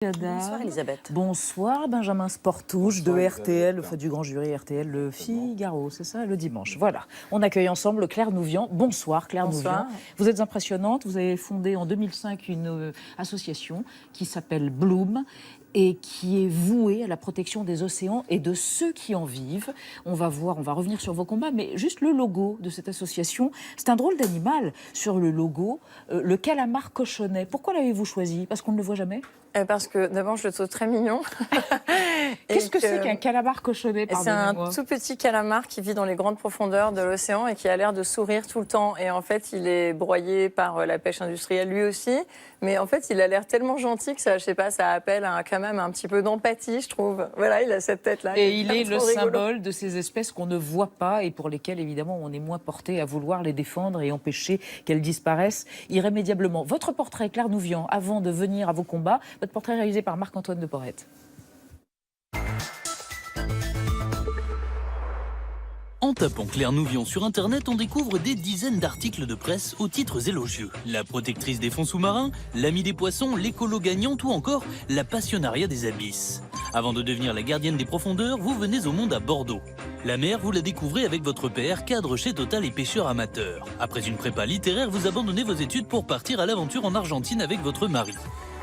Bonsoir Elisabeth. Bonsoir Benjamin Sportouche de RTL, du grand jury RTL, le Figaro, c'est ça, le dimanche. Voilà, on accueille ensemble Claire Nouvian. Bonsoir Claire Nouvian. Vous êtes impressionnante, vous avez fondé en 2005 une association qui s'appelle Bloom et qui est vouée à la protection des océans et de ceux qui en vivent. On va revenir sur vos combats, mais juste le logo de cette association, c'est un drôle d'animal sur le logo, le calamar cochonnet. Pourquoi l'avez-vous choisi? Parce qu'on ne le voit jamais? Parce que d'abord, je le trouve très mignon. Qu'est-ce que c'est qu'un calamar cochonnet? C'est un tout petit calamar qui vit dans les grandes profondeurs de l'océan et qui a l'air de sourire tout le temps. Et en fait, il est broyé par la pêche industrielle lui aussi. Mais en fait, il a l'air tellement gentil que ça, je sais pas, ça appelle quand même un petit peu d'empathie, je trouve. Voilà, il a cette tête-là. Et il est le symbole de ces espèces qu'on ne voit pas et pour lesquelles, évidemment, on est moins porté à vouloir les défendre et empêcher qu'elles disparaissent irrémédiablement. Votre portrait, Claire Nouvian, avant de venir à vos combats, votre portrait réalisé par Marc-Antoine de Porrette. En tapant Claire Nouvian sur Internet, on découvre des dizaines d'articles de presse aux titres élogieux. La protectrice des fonds sous-marins, l'amie des poissons, l'écolo gagnante ou encore la passionnariat des abysses. Avant de devenir la gardienne des profondeurs, vous venez au monde à Bordeaux. La mer, vous la découvrez avec votre père, cadre chez Total et pêcheur amateur. Après une prépa littéraire, vous abandonnez vos études pour partir à l'aventure en Argentine avec votre mari.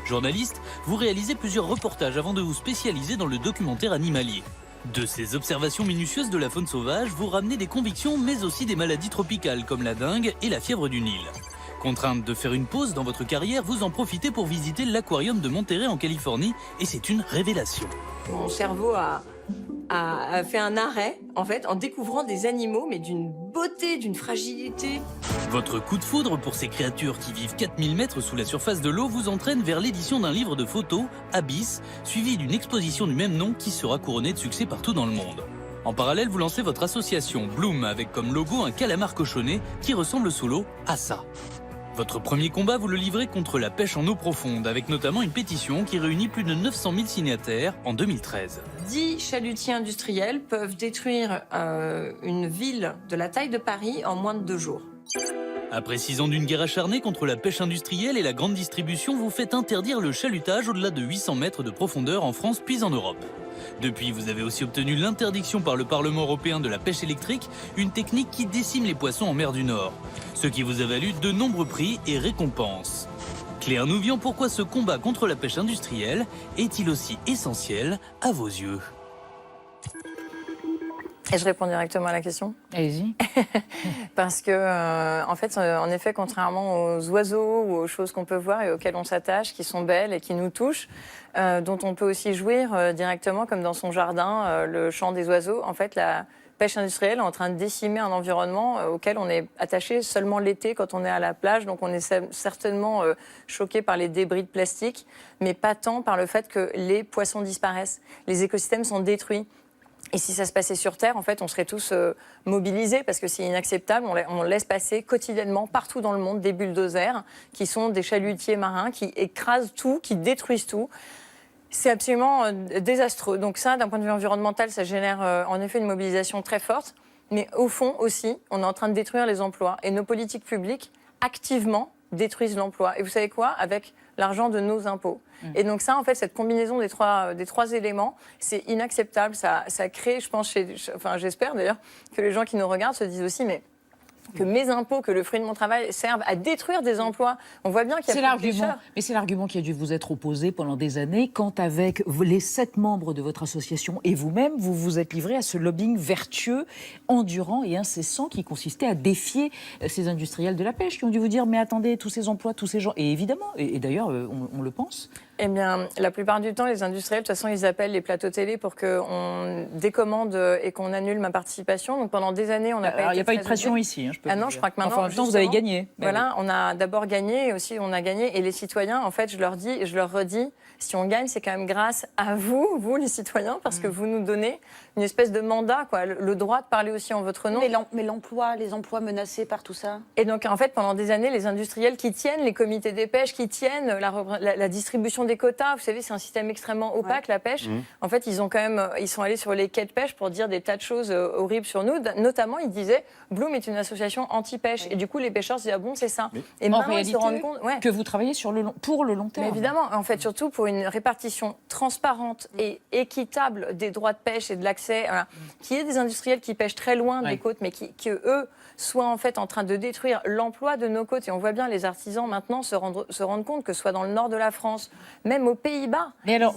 Journaliste, vous réalisez plusieurs reportages avant de vous spécialiser dans le documentaire animalier. De ces observations minutieuses de la faune sauvage, vous ramenez des convictions mais aussi des maladies tropicales comme la dengue et la fièvre du Nil. Contrainte de faire une pause dans votre carrière, vous en profitez pour visiter l'aquarium de Monterey en Californie et c'est une révélation. Mon cerveau a fait un arrêt, en fait, en découvrant des animaux, mais d'une beauté, d'une fragilité. Votre coup de foudre pour ces créatures qui vivent 4000 mètres sous la surface de l'eau vous entraîne vers l'édition d'un livre de photos, Abyss, suivi d'une exposition du même nom qui sera couronnée de succès partout dans le monde. En parallèle, vous lancez votre association Bloom avec comme logo un calamar cochonnet qui ressemble sous l'eau à ça. Votre premier combat, vous le livrez contre la pêche en eau profonde, avec notamment une pétition qui réunit plus de 900 000 signataires en 2013. 10 chalutiers industriels peuvent détruire une ville de la taille de Paris en moins de 2 jours. Après 6 ans d'une guerre acharnée contre la pêche industrielle et la grande distribution, vous faites interdire le chalutage au-delà de 800 mètres de profondeur en France puis en Europe. Depuis, vous avez aussi obtenu l'interdiction par le Parlement européen de la pêche électrique, une technique qui décime les poissons en mer du Nord. Ce qui vous a valu de nombreux prix et récompenses. Claire Nouvian, pourquoi ce combat contre la pêche industrielle est-il aussi essentiel à vos yeux? Et je réponds directement à la question. Allez-y. Parce que, en fait, en effet, contrairement aux oiseaux ou aux choses qu'on peut voir et auxquelles on s'attache, qui sont belles et qui nous touchent, dont on peut aussi jouir directement, comme dans son jardin, le chant des oiseaux, en fait, la pêche industrielle est en train de décimer un environnement auquel on est attaché seulement l'été quand on est à la plage. Donc on est certainement choqué par les débris de plastique, mais pas tant par le fait que les poissons disparaissent. Les écosystèmes sont détruits. Et si ça se passait sur Terre, en fait, on serait tous mobilisés parce que c'est inacceptable. On laisse passer quotidiennement, partout dans le monde, des bulldozers qui sont des chalutiers marins qui écrasent tout, qui détruisent tout. C'est absolument désastreux. Donc ça, d'un point de vue environnemental, ça génère en effet une mobilisation très forte. Mais au fond aussi, on est en train de détruire les emplois. Et nos politiques publiques, activement, détruisent l'emploi. Et vous savez quoi? Avec l'argent de nos impôts. Et donc ça, en fait, cette combinaison des trois éléments, c'est inacceptable. Ça crée, je pense, j'espère d'ailleurs, que les gens qui nous regardent se disent aussi, mais que mes impôts, que le fruit de mon travail servent à détruire des emplois. On voit bien qu'il y a plus de pêcheurs. Mais c'est l'argument qui a dû vous être opposé pendant des années, quand avec les 7 membres de votre association et vous-même, vous vous êtes livré à ce lobbying vertueux, endurant et incessant qui consistait à défier ces industriels de la pêche qui ont dû vous dire, mais attendez, tous ces emplois, tous ces gens, et évidemment, et d'ailleurs, on le pense. Eh bien, la plupart du temps, les industriels, de toute façon, ils appellent les plateaux télé pour qu'on décommande et qu'on annule ma participation. Donc pendant des années, on n'a pas été. Il n'y a pas eu de pression ici, je peux non, je crois que maintenant. Enfin, en même temps, vous avez gagné. Voilà, on a d'abord gagné et aussi on a gagné. Et les citoyens, en fait, je leur dis et je leur redis, si on gagne, c'est quand même grâce à vous les citoyens, parce que vous nous donnez une espèce de mandat, quoi, le droit de parler aussi en votre nom. Mais l'emploi, les emplois menacés par tout ça. Et donc, en fait, pendant des années, les industriels qui tiennent les comités des pêches, qui tiennent la distribution des quotas. Vous savez, c'est un système extrêmement opaque, la pêche. En fait, ils sont allés sur les quais de pêche pour dire des tas de choses horribles sur nous. Notamment, ils disaient, Bloom est une association anti-pêche. Et du coup, les pêcheurs se disaient, ah bon, c'est ça. Et en maintenant, réalité, ils se rendent compte que vous travaillez pour le long terme. Mais évidemment, en fait, surtout pour une répartition transparente et équitable des droits de pêche et de l'accès, qu'il y ait des industriels qui pêchent très loin des côtes, mais qui eux, soient en fait en train de détruire l'emploi de nos côtes. Et on voit bien les artisans maintenant se rendre compte que ce soit dans le nord de la France, même aux Pays-Bas. Mais alors,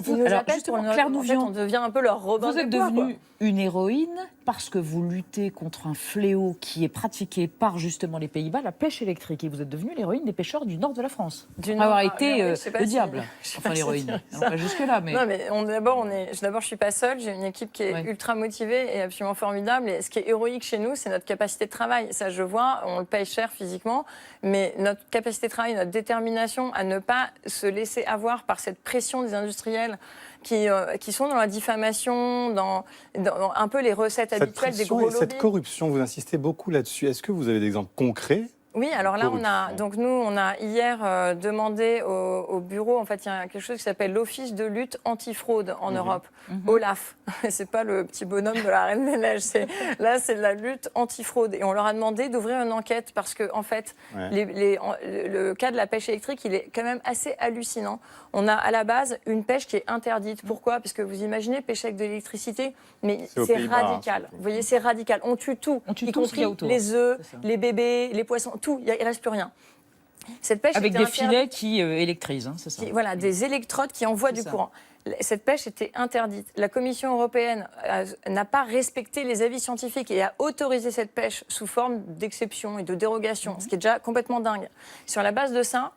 justement, Claire Nouvion, on devient un peu leur Robin vous êtes des Bois, devenue une héroïne parce que vous luttez contre un fléau qui est pratiqué par justement les Pays-Bas, la pêche électrique. Et vous êtes devenue l'héroïne des pêcheurs du nord de la France. Après avoir été le diable. Enfin, l'héroïne. Pas jusque-là, mais... Non, mais d'abord, je suis pas seule. J'ai une équipe qui est ultra motivée et absolument formidable. Et ce qui est héroïque chez nous, c'est notre capacité de travail. Ça, je vois, on le paye cher physiquement, mais notre capacité de travail, notre détermination à ne pas se laisser avoir par cette pression des industriels qui sont dans la diffamation, dans un peu les recettes habituelles des gros lobbies. Cette corruption, vous insistez beaucoup là-dessus. Est-ce que vous avez des exemples concrets ? Oui, alors là, on a hier demandé au bureau, en fait, il y a quelque chose qui s'appelle l'Office de lutte antifraude en Europe, OLAF. C'est pas le petit bonhomme de la Reine des Neiges, c'est la lutte antifraude. Et on leur a demandé d'ouvrir une enquête parce que, en fait, le cas de la pêche électrique, il est quand même assez hallucinant. On a à la base une pêche qui est interdite. Pourquoi ? Parce que vous imaginez pêcher avec de l'électricité, mais c'est radical. Vous voyez, c'est radical. On tue tout, y compris les œufs, les bébés, les poissons. Tout, il ne reste plus rien. Cette pêche avec des filets qui électrisent, c'est ça. Voilà, des électrodes qui envoient du courant. Cette pêche était interdite. La Commission européenne n'a pas respecté les avis scientifiques et a autorisé cette pêche sous forme d'exception et de dérogation, ce qui est déjà complètement dingue. Sur la base de ça,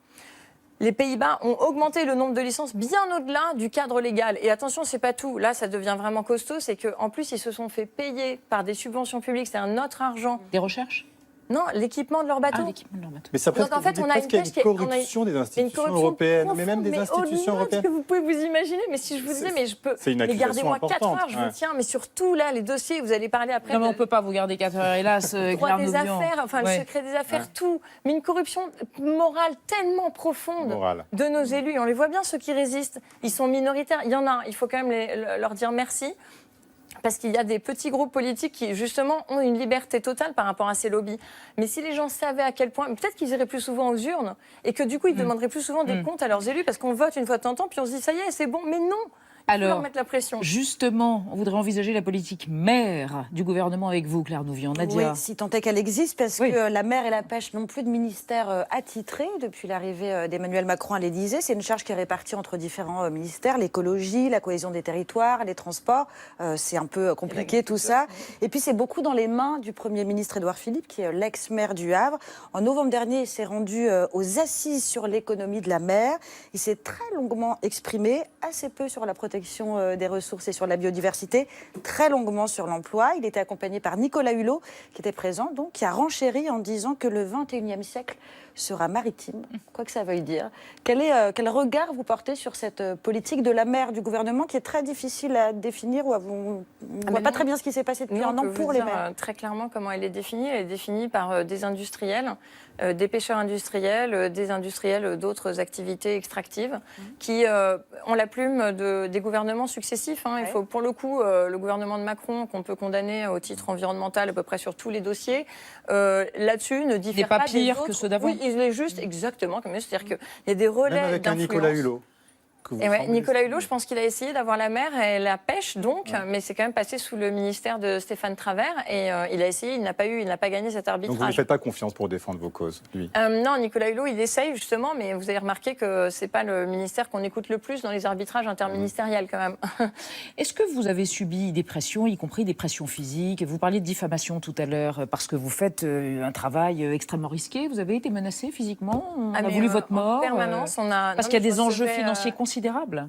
les Pays-Bas ont augmenté le nombre de licences bien au-delà du cadre légal. Et attention, c'est pas tout. Là, ça devient vraiment costaud. C'est qu'en plus, ils se sont fait payer par des subventions publiques. C'est notre argent. Des recherches ? Non, l'équipement de leur bateau. L'équipement de leur bateau. Mais ça Donc en fait, on a une pêche qui est corruption des institutions européennes, mais même des institutions européennes. Que vous pouvez vous imaginer, mais si je vous disais, mais je peux. C'est une accusation gardez-moi 4 heures, je vous tiens, mais surtout là, les dossiers, vous allez parler après. Non, mais on ne peut pas vous garder 4 heures, hélas. Le droit des affaires, enfin le secret des affaires, tout. Mais une corruption morale tellement profonde de nos élus. On les voit bien, ceux qui résistent. Ils sont minoritaires. Il y en a, il faut quand même leur dire merci. Parce qu'il y a des petits groupes politiques qui, justement, ont une liberté totale par rapport à ces lobbies. Mais si les gens savaient à quel point, peut-être qu'ils iraient plus souvent aux urnes et que du coup, ils demanderaient plus souvent des comptes à leurs élus parce qu'on vote une fois de temps en temps, puis on se dit, ça y est, c'est bon. Mais non, il faut leur mettre la pression. Justement, on voudrait envisager la politique mer du gouvernement avec vous, Claire Nouvion. Nadia. Oui, si tant est qu'elle existe, parce que la mer et la pêche n'ont plus de ministère attitré depuis l'arrivée d'Emmanuel Macron à l'Élysée. C'est une charge qui est répartie entre différents ministères, l'écologie, la cohésion des territoires, les transports. C'est un peu compliqué tout ça. Et puis c'est beaucoup dans les mains du Premier ministre Édouard Philippe, qui est l'ex-maire du Havre. En novembre dernier, il s'est rendu aux assises sur l'économie de la mer. Il s'est très longuement exprimé, assez peu sur la protection des ressources et sur la biodiversité, très longuement sur l'emploi. Il était accompagné par Nicolas Hulot, qui était présent, donc, qui a renchéri en disant que le 21e siècle sera maritime, quoi que ça veuille dire. Quel regard vous portez sur cette politique de la mer du gouvernement qui est très difficile à définir ou on ne voit pas très bien ce qui s'est passé depuis un an pour les mers. Très clairement comment elle est définie. Elle est définie par des industriels, des pêcheurs industriels, des industriels d'autres activités extractives qui ont la plume des gouvernements successifs. Il faut, pour le coup, le gouvernement de Macron, qu'on peut condamner au titre environnemental à peu près sur tous les dossiers, là-dessus ne diffère pas des autres. Que ceux d'avant. Oui, il est juste exactement comme ça. C'est-à-dire qu'il y a des relais même avec un Nicolas Hulot. Nicolas Hulot, je pense qu'il a essayé d'avoir la mer et la pêche, mais c'est quand même passé sous le ministère de Stéphane Travert et il a essayé, il n'a pas gagné cet arbitrage. Donc vous ne lui faites pas confiance pour défendre vos causes, lui Non, Nicolas Hulot, il essaye justement, mais vous avez remarqué que c'est pas le ministère qu'on écoute le plus dans les arbitrages interministériels quand même. Est-ce que vous avez subi des pressions, y compris des pressions physiques ? Vous parliez de diffamation tout à l'heure, parce que vous faites un travail extrêmement risqué. Vous avez été menacé physiquement ? On a voulu votre mort ? En permanence, parce qu'il y a des enjeux financiers considérables.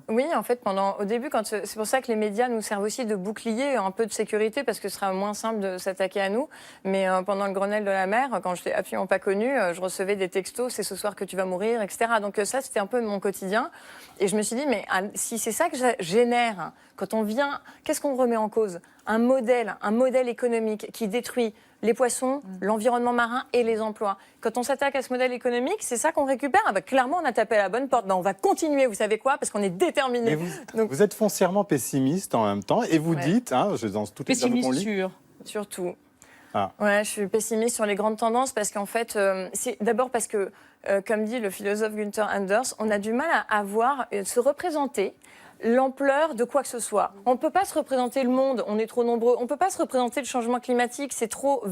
Oui, en fait, au début, c'est pour ça que les médias nous servent aussi de bouclier, un peu de sécurité, parce que ce sera moins simple de s'attaquer à nous. Mais pendant le Grenelle de la mer, quand je n'étais absolument pas connue, je recevais des textos, c'est ce soir que tu vas mourir, etc. Donc ça, c'était un peu mon quotidien. Et je me suis dit, mais si c'est ça que ça génère, quand on vient, qu'est-ce qu'on remet en cause ? Un modèle économique qui détruit les poissons, l'environnement marin et les emplois. Quand on s'attaque à ce modèle économique, c'est ça qu'on récupère. Ah bah, clairement, on a tapé à la bonne porte. On va continuer, vous savez quoi, parce qu'on est déterminés. Vous êtes foncièrement pessimiste en même temps et vous dites, dans toutes les interviews qu'on lit... Pessimiste Surtout. Ah. Ouais, je suis pessimiste sur les grandes tendances parce qu'en fait, c'est d'abord parce que, comme dit le philosophe Günther Anders, on a du mal à voir, se représenter l'ampleur de quoi que ce soit. On ne peut pas se représenter le monde, on est trop nombreux. On ne peut pas se représenter le changement climatique, c'est trop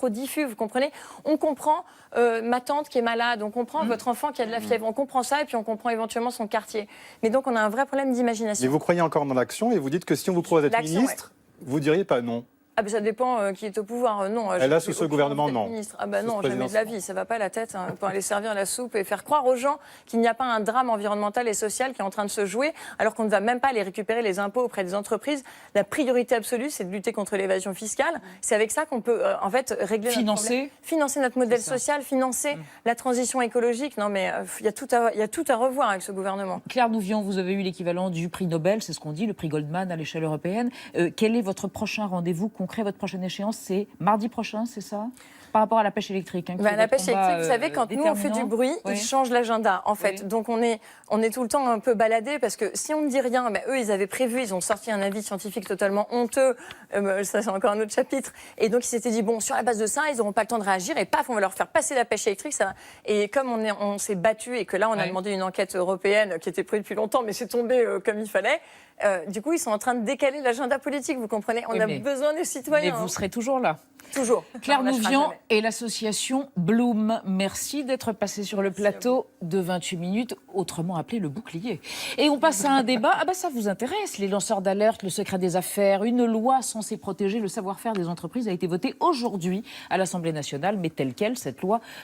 diffus, vous comprenez? On comprend ma tante qui est malade, on comprend votre enfant qui a de la fièvre, on comprend ça et puis on comprend éventuellement son quartier. Mais donc on a un vrai problème d'imagination. Mais vous croyez encore dans l'action et vous dites que si on vous propose d'être ministre, vous diriez pas non. Ah ben ça dépend qui est au pouvoir. Non. Et là, sous ce gouvernement, non. Ah ben non, jamais de la vie. Ça va pas la tête pour aller servir la soupe et faire croire aux gens qu'il n'y a pas un drame environnemental et social qui est en train de se jouer, alors qu'on ne va même pas aller récupérer les impôts auprès des entreprises. La priorité absolue, c'est de lutter contre l'évasion fiscale. C'est avec ça qu'on peut en fait régler financer notre modèle social, financer la transition écologique. Non mais il y a tout à revoir avec ce gouvernement. Claire Nouvion, vous avez eu l'équivalent du prix Nobel, c'est ce qu'on dit, le prix Goldman à l'échelle européenne. Quel est votre prochain rendez-vous concret? Votre prochaine échéance, c'est mardi prochain, c'est ça? Par rapport à la pêche électrique. La pêche électrique, vous savez, quand nous on fait du bruit, ils changent l'agenda, en fait. Oui. Donc on est tout le temps un peu baladé parce que si on ne dit rien, eux, ils avaient prévu, ils ont sorti un avis scientifique totalement honteux. Ça, c'est encore un autre chapitre. Et donc ils s'étaient dit, bon, sur la base de ça, ils n'auront pas le temps de réagir et paf, on va leur faire passer la pêche électrique. Ça. Et comme on s'est battu et que là, on a demandé une enquête européenne qui était prévue depuis longtemps, mais c'est tombé comme il fallait. Du coup, ils sont en train de décaler l'agenda politique, vous comprenez? On a besoin des citoyens. Mais vous serez toujours là. Toujours. Claire Nouvion et l'association Bloom. Merci d'être passé sur le plateau de 28 minutes, autrement appelé le bouclier. Et on passe à un débat. Ah ben ça vous intéresse, les lanceurs d'alerte, le secret des affaires. Une loi censée protéger le savoir-faire des entreprises a été votée aujourd'hui à l'Assemblée nationale, mais telle quelle, cette loi